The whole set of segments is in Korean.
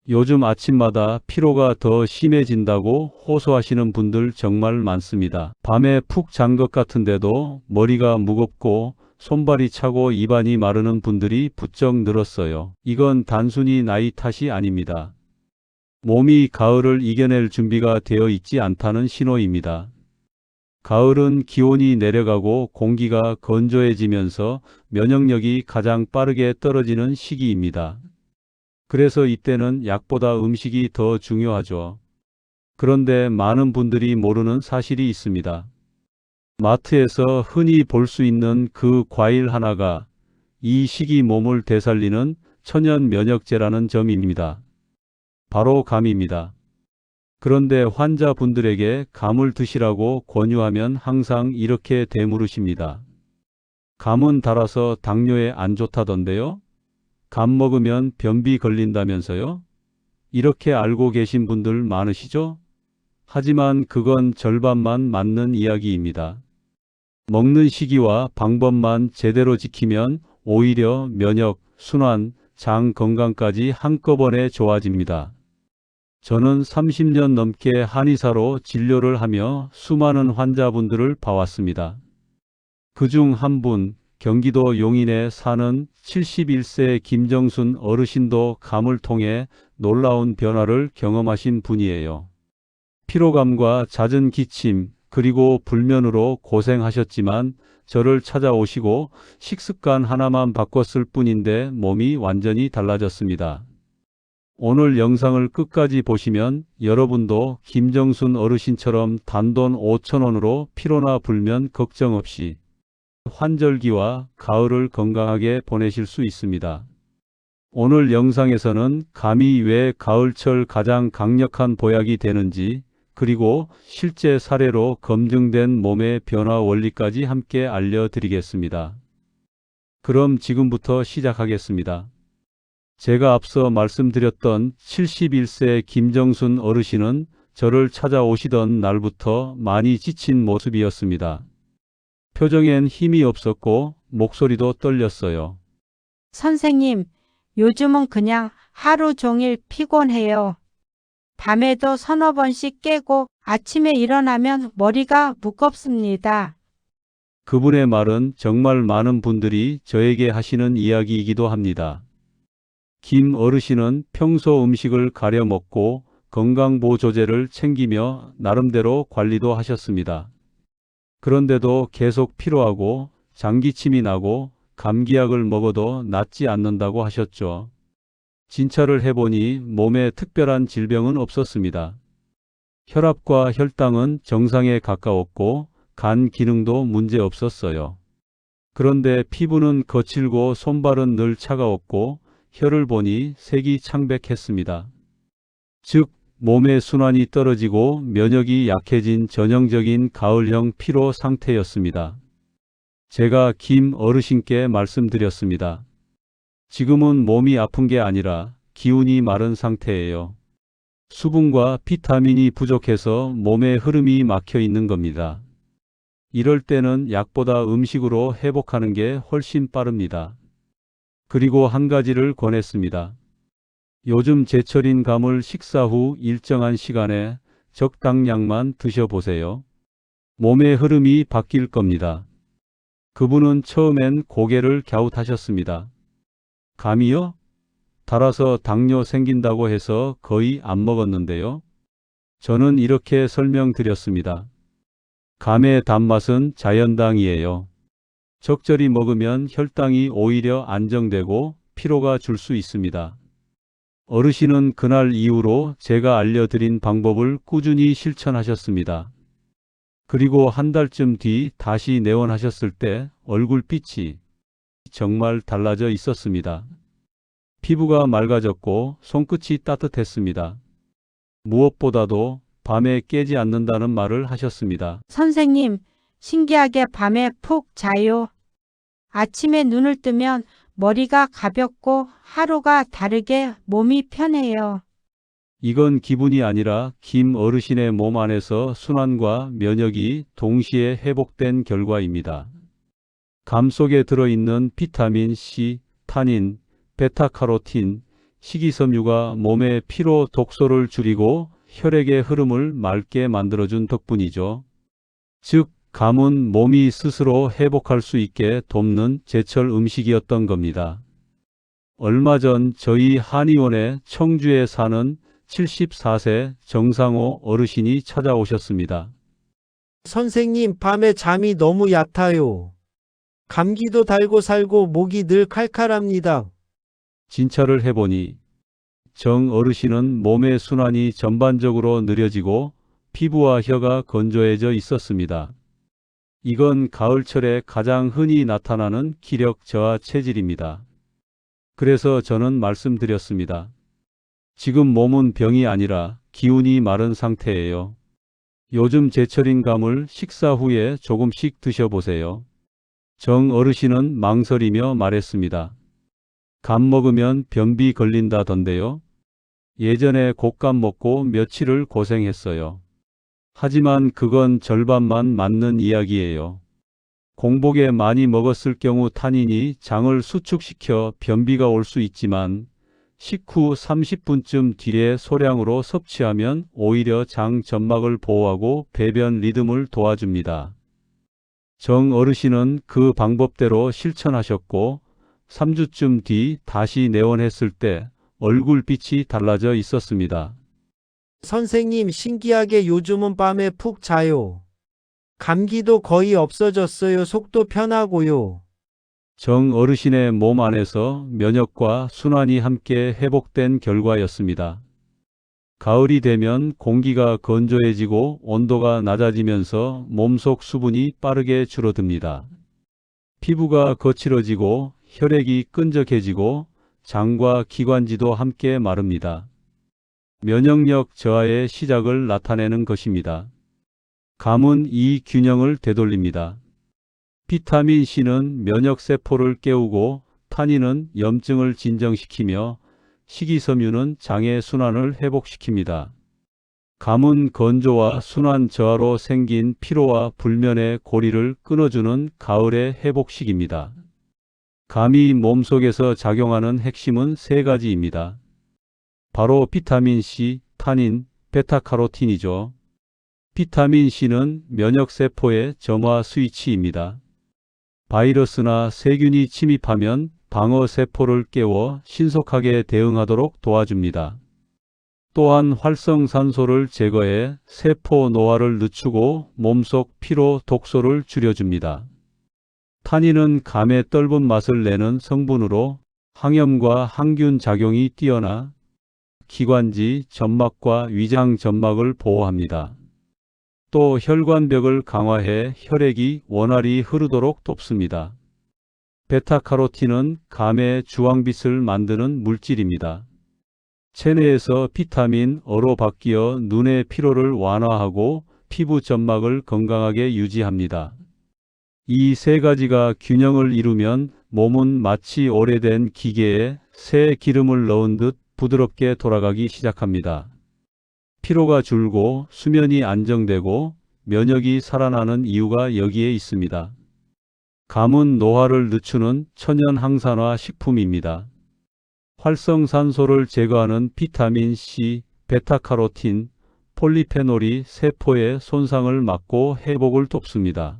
요즘 아침마다 피로가 더 심해진다고 호소하시는 분들 정말 많습니다. 밤에 푹 잔 것 같은데도 머리가 무겁고 손발이 차고 입안이 마르는 분들이 부쩍 늘었어요. 이건 단순히 나이 탓이 아닙니다. 몸이 가을을 이겨낼 준비가 되어 있지 않다는 신호입니다. 가을은 기온이 내려가고 공기가 건조해지면서 면역력이 가장 빠르게 떨어지는 시기입니다. 그래서 이때는 약보다 음식이 더 중요하죠. 그런데 많은 분들이 모르는 사실이 있습니다. 마트에서 흔히 볼 수 있는 그 과일 하나가 이 시기 몸을 되살리는 천연 면역제라는 점입니다. 바로 감입니다. 그런데 환자분들에게 감을 드시라고 권유하면 항상 이렇게 되물으십니다. 감은 달아서 당뇨에 안 좋다던데요? 감 먹으면 변비 걸린다면서요? 이렇게 알고 계신 분들 많으시죠? 하지만 그건 절반만 맞는 이야기입니다. 먹는 시기와 방법만 제대로 지키면 오히려 면역, 순환, 장 건강까지 한꺼번에 좋아집니다. 저는 30년 넘게 한의사로 진료를 하며 수많은 환자분들을 봐왔습니다. 그중 한 분, 경기도 용인에 사는 71세 김정순 어르신도 감을 통해 놀라운 변화를 경험하신 분이에요. 피로감과 잦은 기침, 그리고 불면으로 고생하셨지만 저를 찾아오시고 식습관 하나만 바꿨을 뿐인데 몸이 완전히 달라졌습니다. 오늘 영상을 끝까지 보시면 여러분도 김정순 어르신처럼 단돈 5,000원으로 피로나 불면 걱정 없이 환절기와 가을을 건강하게 보내실 수 있습니다. 오늘 영상에서는 감이 왜 가을철 가장 강력한 보약이 되는지, 그리고 실제 사례로 검증된 몸의 변화 원리까지 함께 알려드리겠습니다. 그럼 지금부터 시작하겠습니다. 제가 앞서 말씀드렸던 71세 김정순 어르신은 저를 찾아오시던 날부터 많이 지친 모습이었습니다. 표정엔 힘이 없었고 목소리도 떨렸어요. 선생님, 요즘은 그냥 하루 종일 피곤해요. 밤에도 서너 번씩 깨고 아침에 일어나면 머리가 무겁습니다. 그분의 말은 정말 많은 분들이 저에게 하시는 이야기이기도 합니다. 김 어르신은 평소 음식을 가려 먹고 건강보조제를 챙기며 나름대로 관리도 하셨습니다. 그런데도 계속 피로하고 장기침이 나고 감기약을 먹어도 낫지 않는다고 하셨죠. 진찰을 해보니 몸에 특별한 질병은 없었습니다. 혈압과 혈당은 정상에 가까웠고 간 기능도 문제 없었어요. 그런데 피부는 거칠고 손발은 늘 차가웠고 혀를 보니 색이 창백했습니다. 즉, 몸의 순환이 떨어지고 면역이 약해진 전형적인 가을형 피로 상태였습니다. 제가 김 어르신께 말씀드렸습니다. 지금은 몸이 아픈 게 아니라 기운이 마른 상태예요. 수분과 비타민이 부족해서 몸의 흐름이 막혀 있는 겁니다. 이럴 때는 약보다 음식으로 회복하는 게 훨씬 빠릅니다. 그리고 한 가지를 권했습니다. 요즘 제철인 감을 식사 후 일정한 시간에 적당량만 드셔보세요. 몸의 흐름이 바뀔 겁니다. 그분은 처음엔 고개를 갸웃하셨습니다. 감이요? 달아서 당뇨 생긴다고 해서 거의 안 먹었는데요. 저는 이렇게 설명드렸습니다. 감의 단맛은 자연당이에요. 적절히 먹으면 혈당이 오히려 안정되고 피로가 줄 수 있습니다. 어르신은 그날 이후로 제가 알려드린 방법을 꾸준히 실천하셨습니다. 그리고 한 달쯤 뒤 다시 내원하셨을 때 얼굴빛이 정말 달라져 있었습니다. 피부가 맑아졌고 손끝이 따뜻했습니다. 무엇보다도 밤에 깨지 않는다는 말을 하셨습니다. 선생님, 신기하게 밤에 푹 자요. 아침에 눈을 뜨면 머리가 가볍고 하루가 다르게 몸이 편해요. 이건 기분이 아니라 김 어르신의 몸 안에서 순환과 면역이 동시에 회복된 결과입니다. 감 속에 들어있는 비타민 C, 타닌, 베타카로틴, 식이섬유가 몸의 피로 독소를 줄이고 혈액의 흐름을 맑게 만들어준 덕분이죠. 즉, 감은 몸이 스스로 회복할 수 있게 돕는 제철 음식이었던 겁니다. 얼마 전 저희 한의원에 청주에 사는 74세 정상호 어르신이 찾아오셨습니다. 선생님, 밤에 잠이 너무 얕아요. 감기도 달고 살고 목이 늘 칼칼합니다. 진찰을 해보니 정 어르신은 몸의 순환이 전반적으로 느려지고 피부와 혀가 건조해져 있었습니다. 이건 가을철에 가장 흔히 나타나는 기력 저하 체질입니다. 그래서 저는 말씀드렸습니다. 지금 몸은 병이 아니라 기운이 마른 상태예요. 요즘 제철인 감을 식사 후에 조금씩 드셔보세요. 정 어르신은 망설이며 말했습니다. 감 먹으면 변비 걸린다던데요. 예전에 곶감 먹고 며칠을 고생했어요. 하지만 그건 절반만 맞는 이야기예요. 공복에 많이 먹었을 경우 타닌이 장을 수축시켜 변비가 올 수 있지만 식후 30분쯤 뒤에 소량으로 섭취하면 오히려 장 점막을 보호하고 배변 리듬을 도와줍니다. 정 어르신은 그 방법대로 실천하셨고 3주쯤 뒤 다시 내원했을 때 얼굴빛이 달라져 있었습니다. 선생님, 신기하게 요즘은 밤에 푹 자요. 감기도 거의 없어졌어요. 속도 편하고요. 정 어르신의 몸 안에서 면역과 순환이 함께 회복된 결과였습니다. 가을이 되면 공기가 건조해지고 온도가 낮아지면서 몸속 수분이 빠르게 줄어듭니다. 피부가 거칠어지고 혈액이 끈적해지고 장과 기관지도 함께 마릅니다. 면역력 저하의 시작을 나타내는 것입니다. 감은 이 균형을 되돌립니다. 비타민 C는 면역세포를 깨우고 타닌은 염증을 진정시키며 식이섬유는 장의 순환을 회복시킵니다. 감은 건조와 순환 저하로 생긴 피로와 불면의 고리를 끊어주는 가을의 회복식입니다. 감이 몸속에서 작용하는 핵심은 세 가지입니다. 바로 비타민 C, 타닌, 베타카로틴이죠. 비타민 C는 면역세포의 점화 스위치입니다. 바이러스나 세균이 침입하면 방어세포를 깨워 신속하게 대응하도록 도와줍니다. 또한 활성산소를 제거해 세포 노화를 늦추고 몸속 피로 독소를 줄여줍니다. 타닌은 감의 떫은 맛을 내는 성분으로 항염과 항균 작용이 뛰어나 기관지, 점막과 위장 점막을 보호합니다. 또 혈관벽을 강화해 혈액이 원활히 흐르도록 돕습니다. 베타카로틴은 감의 주황빛을 만드는 물질입니다. 체내에서 비타민 O로 바뀌어 눈의 피로를 완화하고 피부 점막을 건강하게 유지합니다. 이 세 가지가 균형을 이루면 몸은 마치 오래된 기계에 새 기름을 넣은 듯 부드럽게 돌아가기 시작합니다. 피로가 줄고 수면이 안정되고 면역이 살아나는 이유가 여기에 있습니다. 감은 노화를 늦추는 천연 항산화 식품입니다. 활성산소를 제거하는 비타민 C, 베타카로틴, 폴리페놀이 세포의 손상을 막고 회복을 돕습니다.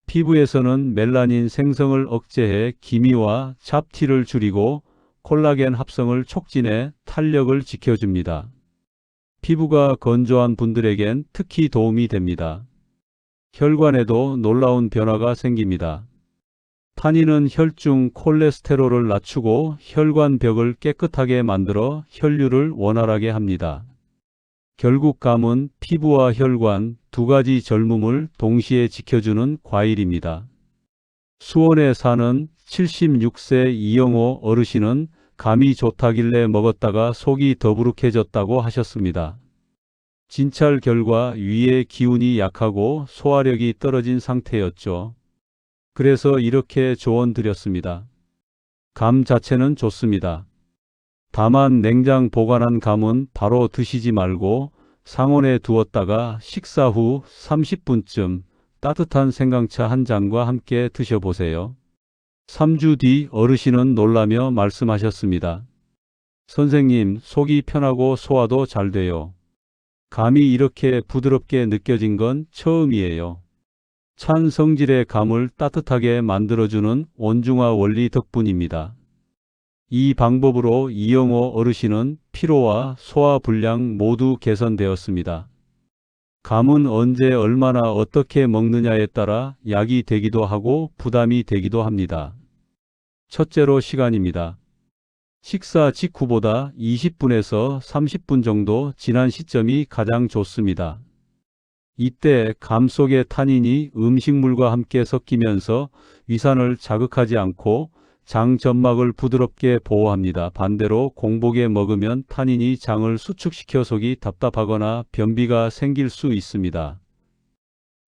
피부에서는 멜라닌 생성을 억제해 기미와 잡티를 줄이고 콜라겐 합성을 촉진해 탄력을 지켜줍니다. 피부가 건조한 분들에겐 특히 도움이 됩니다. 혈관에도 놀라운 변화가 생깁니다. 타닌은 혈중 콜레스테롤을 낮추고 혈관벽을 깨끗하게 만들어 혈류를 원활하게 합니다. 결국 감은 피부와 혈관 두 가지 젊음을 동시에 지켜주는 과일입니다. 수원에 사는 76세 이영호 어르신은 감이 좋다길래 먹었다가 속이 더부룩해졌다고 하셨습니다. 진찰 결과 위의 기운이 약하고 소화력이 떨어진 상태였죠. 그래서 이렇게 조언 드렸습니다. 감 자체는 좋습니다. 다만 냉장 보관한 감은 바로 드시지 말고 상온에 두었다가 식사 후 30분쯤 따뜻한 생강차 한 잔과 함께 드셔보세요. 3주 뒤 어르신은 놀라며 말씀하셨습니다. 선생님, 속이 편하고 소화도 잘 돼요. 감이 이렇게 부드럽게 느껴진 건 처음이에요. 찬 성질의 감을 따뜻하게 만들어주는 온중화 원리 덕분입니다. 이 방법으로 이영호 어르신은 피로와 소화 불량 모두 개선되었습니다. 감은 언제 얼마나 어떻게 먹느냐에 따라 약이 되기도 하고 부담이 되기도 합니다. 첫째로 시간입니다. 식사 직후보다 20분에서 30분 정도 지난 시점이 가장 좋습니다. 이때 감 속의 탄닌이 음식물과 함께 섞이면서 위산을 자극하지 않고 장 점막을 부드럽게 보호합니다. 반대로 공복에 먹으면 탄닌이 장을 수축시켜 속이 답답하거나 변비가 생길 수 있습니다.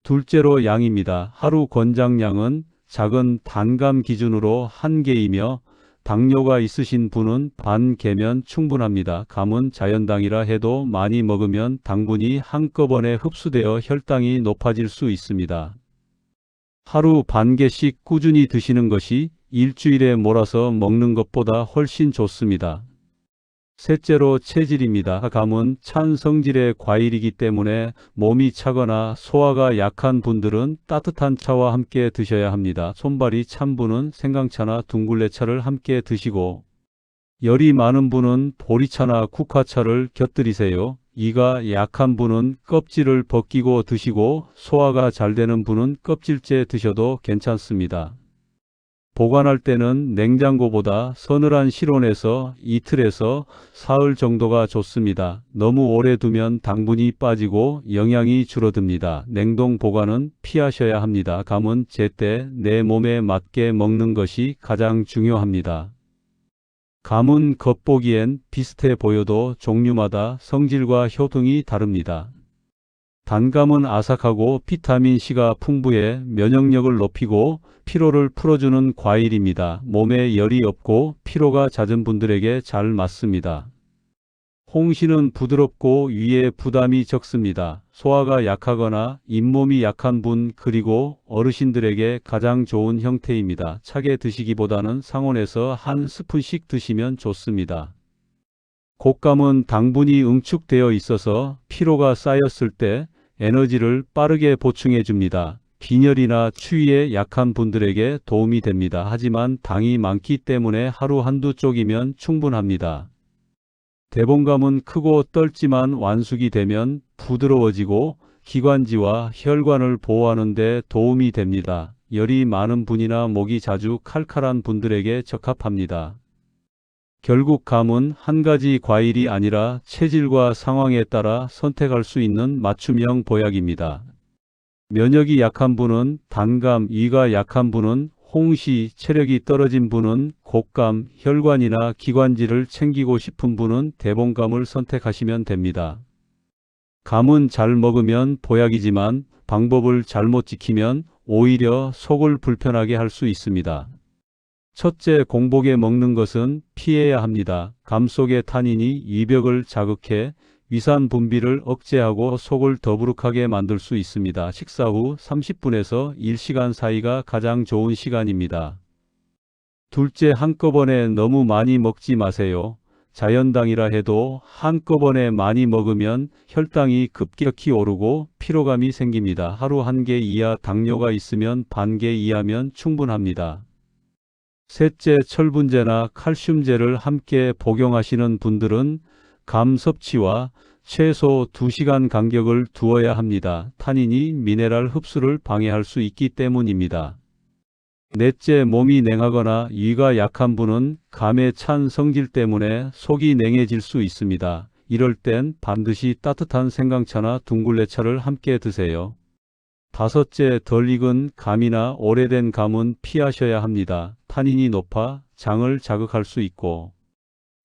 둘째로 양입니다. 하루 권장량은 작은 단감 기준으로 1개이며 당뇨가 있으신 분은 반 개면 충분합니다. 감은 자연당이라 해도 많이 먹으면 당분이 한꺼번에 흡수되어 혈당이 높아질 수 있습니다. 하루 반 개씩 꾸준히 드시는 것이 일주일에 몰아서 먹는 것보다 훨씬 좋습니다. 셋째로 체질입니다. 감은 찬 성질의 과일이기 때문에 몸이 차거나 소화가 약한 분들은 따뜻한 차와 함께 드셔야 합니다. 손발이 찬 분은 생강차나 둥글레차를 함께 드시고, 열이 많은 분은 보리차나 국화차를 곁들이세요. 이가 약한 분은 껍질을 벗기고 드시고, 소화가 잘 되는 분은 껍질째 드셔도 괜찮습니다. 보관할 때는 냉장고보다 서늘한 실온에서 이틀에서 사흘 정도가 좋습니다. 너무 오래 두면 당분이 빠지고 영양이 줄어듭니다. 냉동 보관은 피하셔야 합니다. 감은 제때 내 몸에 맞게 먹는 것이 가장 중요합니다. 감은 겉보기엔 비슷해 보여도 종류마다 성질과 효능이 다릅니다. 단감은 아삭하고 비타민C가 풍부해 면역력을 높이고 피로를 풀어주는 과일입니다. 몸에 열이 없고 피로가 잦은 분들에게 잘 맞습니다. 홍시는 부드럽고 위에 부담이 적습니다. 소화가 약하거나 잇몸이 약한 분 그리고 어르신들에게 가장 좋은 형태입니다. 차게 드시기보다는 상온에서 한 스푼씩 드시면 좋습니다. 곶감은 당분이 응축되어 있어서 피로가 쌓였을 때 에너지를 빠르게 보충해 줍니다. 빈혈이나 추위에 약한 분들에게 도움이 됩니다. 하지만 당이 많기 때문에 하루 한두 쪽이면 충분합니다. 대봉감은 크고 떫지만 완숙이 되면 부드러워지고 기관지와 혈관을 보호하는 데 도움이 됩니다. 열이 많은 분이나 목이 자주 칼칼한 분들에게 적합합니다. 결국 감은 한 가지 과일이 아니라 체질과 상황에 따라 선택할 수 있는 맞춤형 보약입니다. 면역이 약한 분은 단감, 위가 약한 분은 홍시, 체력이 떨어진 분은 곶감, 혈관이나 기관지를 챙기고 싶은 분은 대봉감을 선택하시면 됩니다. 감은 잘 먹으면 보약이지만 방법을 잘못 지키면 오히려 속을 불편하게 할 수 있습니다. 첫째, 공복에 먹는 것은 피해야 합니다. 감 속의 탄닌이 위벽을 자극해 위산 분비를 억제하고 속을 더부룩하게 만들 수 있습니다. 식사 후 30분에서 1시간 사이가 가장 좋은 시간입니다. 둘째, 한꺼번에 너무 많이 먹지 마세요. 자연당이라 해도 한꺼번에 많이 먹으면 혈당이 급격히 오르고 피로감이 생깁니다. 하루 1개 이하 당뇨가 있으면 반 개 이하면 충분합니다. 셋째, 철분제나 칼슘제를 함께 복용하시는 분들은 감 섭취와 최소 2시간 간격을 두어야 합니다. 탄닌이 미네랄 흡수를 방해할 수 있기 때문입니다. 넷째, 몸이 냉하거나 위가 약한 분은 감의 찬 성질 때문에 속이 냉해질 수 있습니다. 이럴 땐 반드시 따뜻한 생강차나 둥글레차를 함께 드세요. 다섯째, 덜 익은 감이나 오래된 감은 피하셔야 합니다. 탄닌이 높아 장을 자극할 수 있고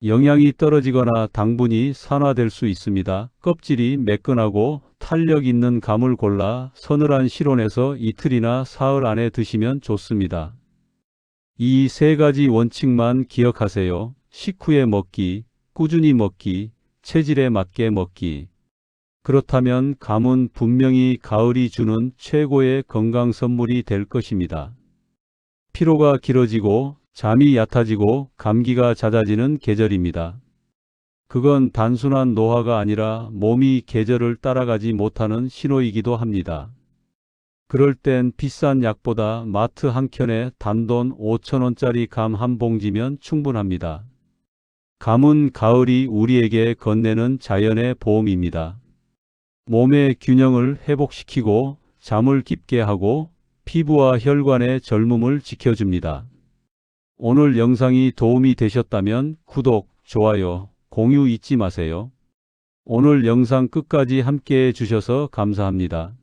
영양이 떨어지거나 당분이 산화될 수 있습니다. 껍질이 매끈하고 탄력 있는 감을 골라 서늘한 실온에서 이틀이나 사흘 안에 드시면 좋습니다. 이 세 가지 원칙만 기억하세요. 식후에 먹기, 꾸준히 먹기, 체질에 맞게 먹기. 그렇다면 감은 분명히 가을이 주는 최고의 건강 선물이 될 것입니다. 피로가 길어지고 잠이 얕아지고 감기가 잦아지는 계절입니다. 그건 단순한 노화가 아니라 몸이 계절을 따라가지 못하는 신호이기도 합니다. 그럴 땐 비싼 약보다 마트 한 켠에 단돈 5,000원짜리 감 한 봉지면 충분합니다. 감은 가을이 우리에게 건네는 자연의 보험입니다. 몸의 균형을 회복시키고 잠을 깊게 하고 피부와 혈관의 젊음을 지켜줍니다. 오늘 영상이 도움이 되셨다면 구독, 좋아요, 공유 잊지 마세요. 오늘 영상 끝까지 함께 해주셔서 감사합니다.